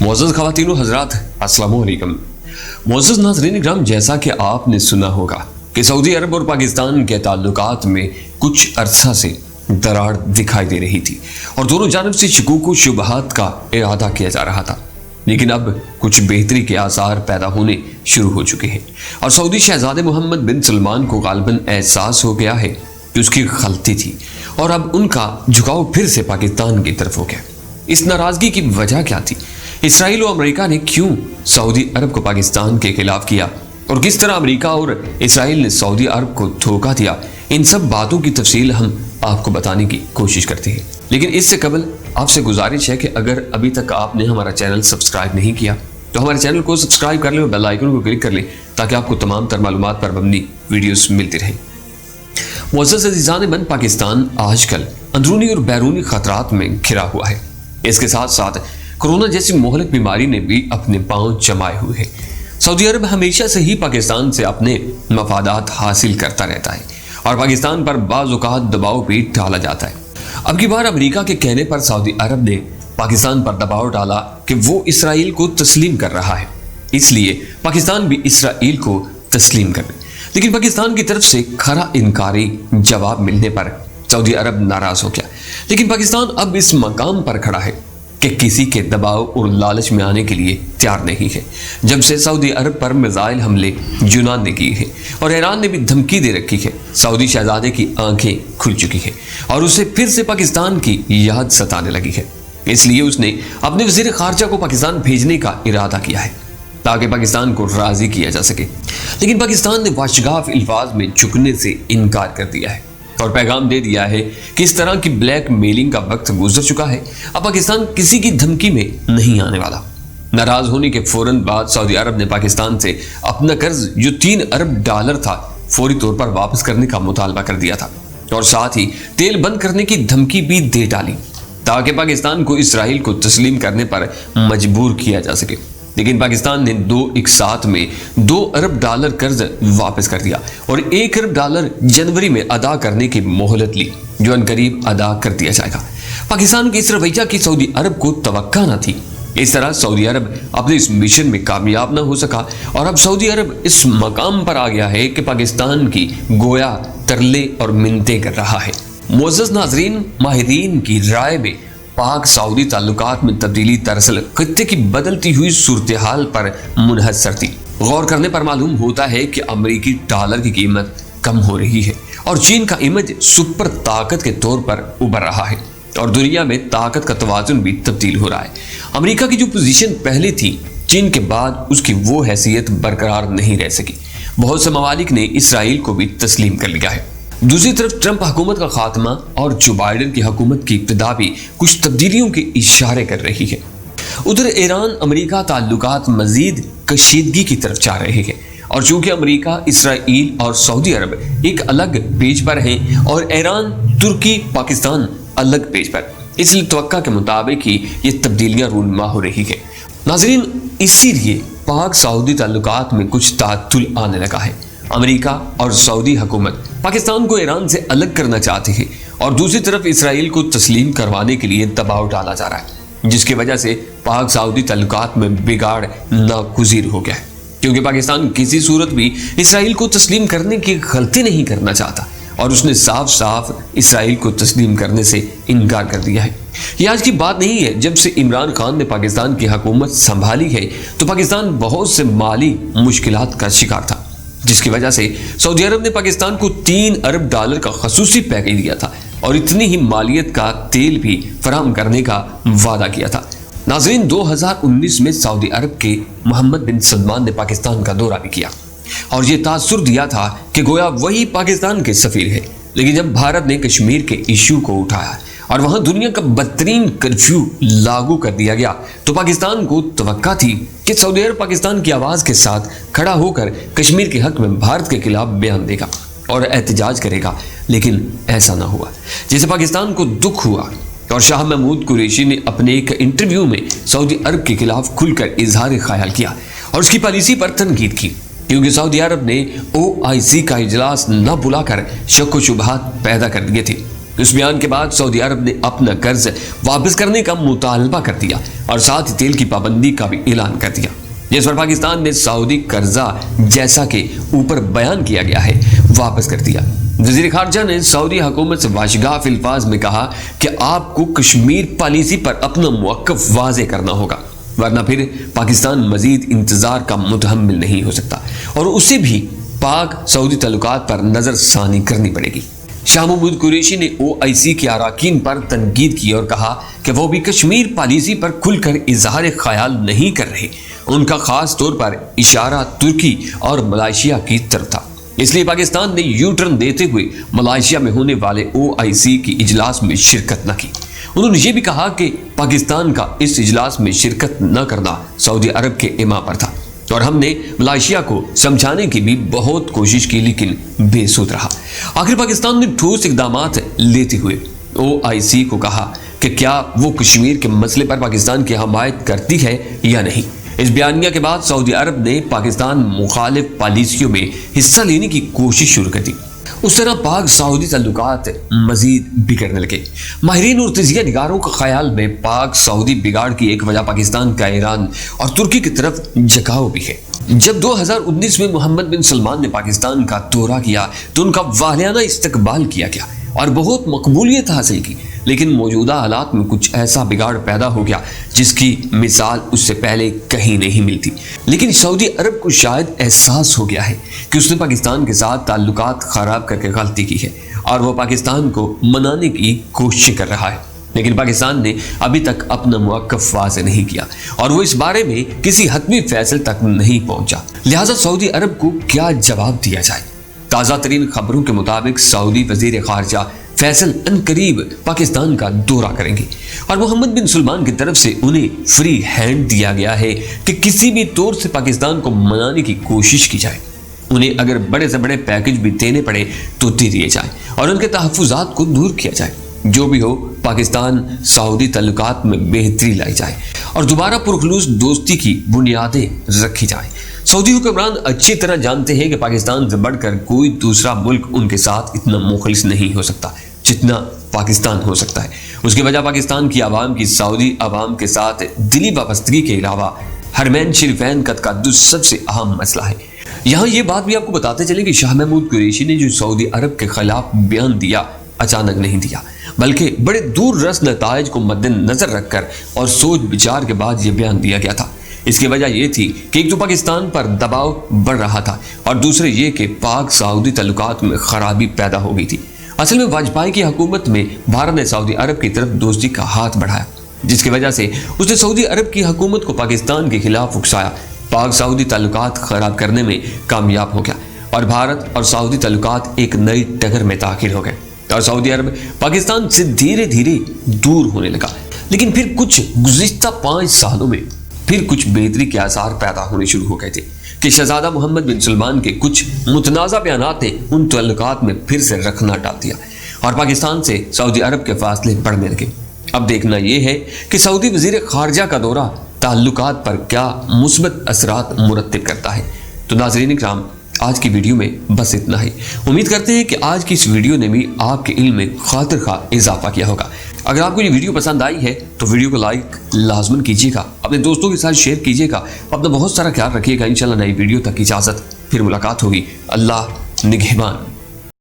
मुअज़्ज़ज़ ख़वातीन व हज़रात, अस्सलामु अलैकुम। मुअज़्ज़ज़ नाज़रीन इकराम, जैसा कि आपने सुना होगा कि सऊदी अरब और पाकिस्तान के ताल्लुकात में कुछ अरसा से दरार दिखाई दे रही थी और दोनों जानब से शकूक व शुबहात का इरादा किया जा रहा था, लेकिन अब कुछ बेहतरी के आसार पैदा होने शुरू हो चुके हैं और सऊदी शहजादे मोहम्मद बिन सलमान को गालिबन एहसास हो गया है कि उसकी गलती थी और अब उनका झुकाव फिर से पाकिस्तान की तरफ हो गया। इस नाराज़गी की वजह क्या थी? इसराइल और अमेरिका ने क्यों सऊदी अरब को पाकिस्तान के खिलाफ किया और किस तरह अमेरिका और इसराइल ने सऊदी अरब को धोखा दिया? इन सब बातों की तफसील हम आपको बताने की कोशिश करते हैं, लेकिन इससे कबल आपसे गुजारिश है कि अगर अभी तक आपने हमारा चैनल सब्सक्राइब नहीं किया तो हमारे चैनल को सब्सक्राइब कर लें और बेल आइकन को क्लिक कर लें ताकि आपको तमाम तर मालूमात पर मबनी वीडियोस मिलती रहें। मुअज़्ज़ज़ अज़ीज़ान मन, पाकिस्तान आजकल अंदरूनी और बैरूनी खतरात में घिरा हुआ है। इसके साथ साथ कोरोना जैसी मोहलक बीमारी ने भी अपने पांव जमाए हुए हैं। सऊदी अरब हमेशा से ही पाकिस्तान से अपने मफादात हासिल करता रहता है और पाकिस्तान पर बाज़ औक़ात दबाव भी डाला जाता है। अब की बार अमेरिका के कहने पर सऊदी अरब ने पाकिस्तान पर दबाव डाला कि वो इसराइल को तस्लीम कर रहा है, इसलिए पाकिस्तान भी इसराइल को तस्लीम कर ले। लेकिन पाकिस्तान की तरफ से खरा इनकारी जवाब मिलने पर सऊदी अरब नाराज हो गया। लेकिन पाकिस्तान अब इस मकाम पर खड़ा है कि किसी के दबाव और लालच में आने के लिए तैयार नहीं है। जब से सऊदी अरब पर मिसाइल हमले यूनान ने किए हैं और ईरान ने भी धमकी दे रखी है, सऊदी शहजादे की आंखें खुल चुकी है और उसे फिर से पाकिस्तान की याद सताने लगी है। इसलिए उसने अपने वज़ीर ख़ारजा को पाकिस्तान भेजने का इरादा किया है ताकि पाकिस्तान को राज़ी किया जा सके। लेकिन पाकिस्तान ने वाशगाफ अल्फाज में झुकने से इनकार कर दिया है और पैगाम दे दिया है कि इस तरह की ब्लैक मेलिंग का वक्त गुजर चुका है। अब पाकिस्तान किसी की धमकी में नहीं आने वाला। नाराज होने के फौरन बाद सऊदी अरब ने पाकिस्तान से अपना कर्ज जो $3 अरब था फौरी तौर पर वापस करने का मुतालबा कर दिया था और साथ ही तेल बंद करने की धमकी भी दे डाली ताकि पाकिस्तान को इसराइल को तस्लीम करने पर मजबूर किया जा सके। लेकिन पाकिस्तान ने 2 एक साथ में $2 अरब कर्ज वापस कर दिया और $1 अरब जनवरी में अदा करने की मोहलत ली, जो अनकरीब अदा कर दिया जाएगा। पाकिस्तान के इस रवैया की सऊदी अरब को तवक्का न थी। इस तरह सऊदी अरब अपने इस मिशन में कामयाब न हो सका और अब सऊदी अरब इस मकाम पर आ गया है कि पाकिस्तान की गोया तरले और मिन्नतें कर रहा है। मुअज़्ज़ज़ नाज़रीन, माहिरीन की राय में पाक सऊदी ताल्लुकात में तब्दीली दरअसल खत्ते की बदलती हुई सूरत हाल पर मुनहसर थी। गौर करने पर मालूम होता है कि अमरीकी डॉलर की कीमत कम हो रही है और चीन का इमेज सुपर ताकत के तौर पर उभर रहा है और दुनिया में ताकत का तवाज़ुन भी तब्दील हो रहा है। अमरीका की जो पोजीशन पहले थी, चीन के बाद उसकी वो हैसियत बरकरार नहीं रह सकी। बहुत से ममालिक ने इसराइल को भी तस्लीम कर लिया है। दूसरी तरफ ट्रंप हुकूमत का खात्मा और जो बाइडेन की हुकूमत की इब्तिदा भी कुछ तब्दीलियों के इशारे कर रही है। उधर ईरान अमेरिका ताल्लुकात मजीद कशीदगी की तरफ जा रहे हैं और चूंकि अमेरिका, इसराइल और सऊदी अरब एक अलग पेज पर हैं और ईरान, तुर्की, पाकिस्तान अलग पेज पर, इसलिए तवक्का के मुताबिक ही ये तब्दीलियां रूनमा हो रही है। नाज़रीन, इसीलिए पाक सऊदी ताल्लुकात में कुछ तातुल आने लगा है। अमेरिका और सऊदी हुकूमत पाकिस्तान को ईरान से अलग करना चाहती है और दूसरी तरफ इसराइल को तस्लीम करवाने के लिए दबाव डाला जा रहा है, जिसकी वजह से पाक सऊदी ताल्लुकात में बिगाड़ नागुज़ीर हो गया है, क्योंकि पाकिस्तान किसी सूरत भी इसराइल को तस्लीम करने की गलती नहीं करना चाहता और उसने साफ साफ इसराइल को तस्लीम करने से इनकार कर दिया है। ये आज की बात नहीं है। जब से इमरान खान ने पाकिस्तान की हुकूमत संभाली है तो पाकिस्तान बहुत से माली मुश्किलात का शिकार था, जिसकी वजह से सऊदी अरब ने पाकिस्तान को $3 अरब का खसूसी पैकेज दिया था और इतनी ही मालियत का तेल भी फराहम करने का वादा किया था। नाज़रीन, 2019 में सऊदी अरब के मोहम्मद बिन सलमान ने पाकिस्तान का दौरा भी किया और ये तासुर दिया था कि गोया वही पाकिस्तान के सफीर है। लेकिन जब भारत ने कश्मीर के इशू को उठाया और वहां दुनिया का बदतरीन कर्फ्यू लागू कर दिया गया तो पाकिस्तान को तवक्का थी कि सऊदी अरब पाकिस्तान की आवाज़ के साथ खड़ा होकर कश्मीर के हक में भारत के खिलाफ बयान देगा और एहतजाज करेगा। लेकिन ऐसा ना हुआ, जिसे पाकिस्तान को दुख हुआ और शाह महमूद कुरैशी ने अपने एक इंटरव्यू में सऊदी अरब के खिलाफ खुलकर इजहार ख्याल किया और उसकी पॉलिसी पर तनकीद की, क्योंकि सऊदी अरब ने OIC का इजलास न बुलाकर शक व शुबहात पैदा कर दिए थे اس بیان کے بعد سعودی عرب نے اپنا قرض واپس کرنے کا مطالبہ کر دیا اور ساتھ ہی تیل کی پابندی کا بھی اعلان کر دیا، جس پر پاکستان نے سعودی قرضہ جیسا کہ اوپر بیان کیا گیا ہے واپس کر دیا۔ وزیر خارجہ نے سعودی حکومت سے واشگاف الفاظ میں کہا کہ آپ کو کشمیر پالیسی پر اپنا موقف واضح کرنا ہوگا، ورنہ پھر پاکستان مزید انتظار کا متحمل نہیں ہو سکتا اور اسے بھی پاک سعودی تعلقات پر نظر ثانی کرنی پڑے گی۔ شاہ محمود قریشی نے OIC کے اراکین پر تنقید کی اور کہا کہ وہ بھی کشمیر پالیسی پر کھل کر اظہار خیال نہیں کر رہے، ان کا خاص طور پر اشارہ ترکی اور ملائیشیا کی طرف تھا، اس لیے پاکستان نے یو ٹرن دیتے ہوئے ملائیشیا میں ہونے والے OIC کی اجلاس میں شرکت نہ کی۔ انہوں نے یہ بھی کہا کہ پاکستان کا اس اجلاس میں شرکت نہ کرنا سعودی عرب کے ایما پر تھا اور ہم نے ملائیشیا کو سمجھانے کی بھی بہت کوشش کی لیکن بے سود رہا۔ آخر پاکستان نے ٹھوس اقدامات لیتے ہوئے OIC کو کہا کہ کیا وہ کشمیر کے مسئلے پر پاکستان کی حمایت کرتی ہے یا نہیں۔ اس بیانیہ کے بعد سعودی عرب نے پاکستان مخالف پالیسیوں میں حصہ لینے کی کوشش شروع کر دی۔ اس طرح پاک سعودی تعلقات مزید بگڑنے لگے۔ ماہرین اور تجزیہ نگاروں کا خیال میں پاک سعودی بگاڑ کی ایک وجہ پاکستان کا ایران اور ترکی کی طرف جھکاؤ بھی ہے۔ جب 2019 میں محمد بن سلمان نے پاکستان کا دورہ کیا تو ان کا والیانہ استقبال کیا گیا اور بہت مقبولیت حاصل کی، لیکن موجودہ حالات میں کچھ ایسا بگاڑ پیدا ہو گیا جس کی مثال اس سے پہلے کہیں نہیں ملتی۔ لیکن سعودی عرب کو شاید احساس ہو گیا ہے کہ اس نے پاکستان کے ساتھ تعلقات خراب کر کے غلطی کی ہے اور وہ پاکستان کو منانے کی کوشش کر رہا ہے، لیکن پاکستان نے ابھی تک اپنا موقف واضح نہیں کیا اور وہ اس بارے میں کسی حتمی فیصلے تک نہیں پہنچا۔ لہٰذا سعودی عرب کو کیا جواب دیا جائے؟ تازہ ترین خبروں کے مطابق سعودی وزیر خارجہ فیصل عنقریب پاکستان کا دورہ کریں گے اور محمد بن سلمان کی طرف سے انہیں فری ہینڈ دیا گیا ہے کہ کسی بھی طور سے پاکستان کو منانے کی کوشش کی جائے، انہیں اگر بڑے سے بڑے پیکج بھی دینے پڑے تو دے دیے جائیں اور ان کے تحفظات کو دور کیا جائے۔ جو بھی ہو، پاکستان سعودی تعلقات میں بہتری لائی جائے اور دوبارہ پرخلوص دوستی کی بنیادیں رکھی جائیں۔ سعودی حکمران اچھی طرح جانتے ہیں کہ پاکستان سے بڑھ کر کوئی دوسرا ملک ان کے ساتھ اتنا مخلص نہیں ہو سکتا جتنا پاکستان ہو سکتا ہے۔ اس کی وجہ پاکستان کی عوام کی سعودی عوام کے ساتھ دلی وابستگی کے علاوہ حرمین شریفین کا تقدس سب سے اہم مسئلہ ہے۔ یہاں یہ بات بھی آپ کو بتاتے چلیں کہ شاہ محمود قریشی نے جو سعودی عرب کے خلاف بیان دیا اچانک نہیں دیا، بلکہ بڑے دور رس نتائج کو مد نظر رکھ کر اور سوچ بچار کے بعد یہ بیان دیا گیا تھا۔ اس کی وجہ یہ تھی کہ ایک تو پاکستان پر دباؤ بڑھ رہا تھا اور دوسرے یہ کہ پاک سعودی تعلقات میں خرابی پیدا ہو گئی تھی۔ اصل میں واجپائی کی حکومت میں بھارت نے سعودی عرب کی طرف دوستی کا ہاتھ بڑھایا، جس کی وجہ سے اس نے سعودی عرب کی حکومت کو پاکستان کے خلاف اکسایا، پاک سعودی تعلقات خراب کرنے میں کامیاب ہو گیا اور بھارت اور سعودی تعلقات ایک نئی ٹکر میں داخل ہو گئے اور سعودی عرب پاکستان سے دھیرے دھیرے دور ہونے لگا۔ لیکن پھر کچھ گزشتہ 5 سالوں میں پھر کچھ بہتری کے آثار پیدا ہونے شروع ہو گئے تھے کہ شہزادہ محمد بن سلمان کے کچھ متنازع بیانات نے ان تعلقات میں پھر سے رکھنا ڈال دیا اور پاکستان سے سعودی عرب کے فاصلے بڑھنے لگے۔ اب دیکھنا یہ ہے کہ سعودی وزیر خارجہ کا دورہ تعلقات پر کیا مثبت اثرات مرتب کرتا ہے۔ تو ناظرین اکرام، آج کی ویڈیو میں بس اتنا ہی۔ امید کرتے ہیں کہ آج کی اس ویڈیو نے بھی آپ کے علم میں خاطر خواہ اضافہ کیا ہوگا۔ اگر آپ کو یہ ویڈیو پسند آئی ہے تو ویڈیو کو لائک لازمن کیجیے گا، اپنے دوستوں کے ساتھ شیئر کیجیے گا، اپنا بہت سارا خیال رکھیے گا۔ انشاءاللہ نئی ویڈیو تک اجازت، پھر ملاقات ہوگی۔ اللہ نگہبان۔